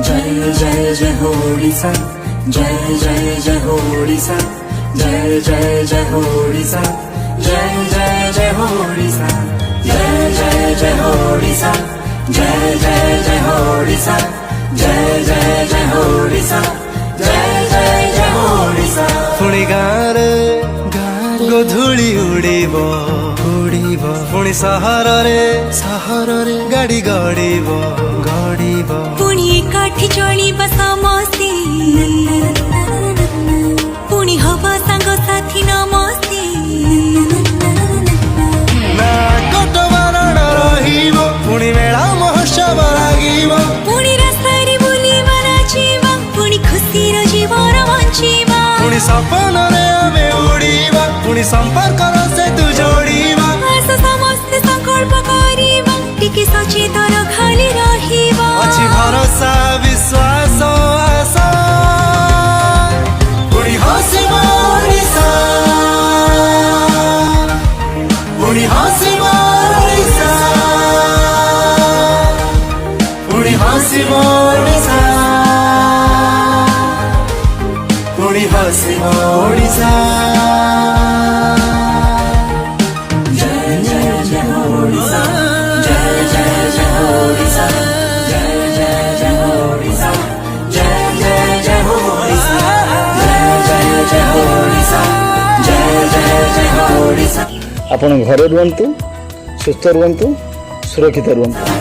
जय जय जय हो ओडिशा, जय जय जय हो ओडिशा, जय जय जय हो ओडिशा, जय जय जय हो ओडिशा, जय जय जय हो ओडिशा, जय जय जय हो ओडिशा, जय जय जय हो ओडिशा, जय जय जय हो ओडिशा। पुणी गाँरे गोधूली उड़ीब उड़ीब पुणी सहरे गाड़ी गड़ीब गड़ीब पुणी एकाठी चलिबा समस्ते पुणी हवा सांग साथी नमस्ते ना कट बारण रहिब पुणी मेला महोत्सव लागिब पुणी रास्तारे बुलिबा नाचिबा पुणी खुशीर जीवन बଞ୍ଚିबा पुणी सपनरे आमे उड़ीबा पुणी संपर्कर सेतु जोड़ीबा आस समस्ते संकल्प करिबा टिके सचेतन खाली रहिबा अछि भरोसा विश्वास आशा पुणी हसिब ओडिशा पुणी हसिब ओडिशा पुणी हसिब ओडिशा पुणी हसिब ओडिशा। जय जय जय हो ओडिशा, जय जय जय हो ओडिशा, जय जय जय हो ओडिशा, जय जय जय हो ओडिशा, जय जय जय हो ओडिशा, जय जय जय हो ओडिशा। आपण घरे रुहतु, सुस्थ रुहतु, सुरक्षित रुहतु।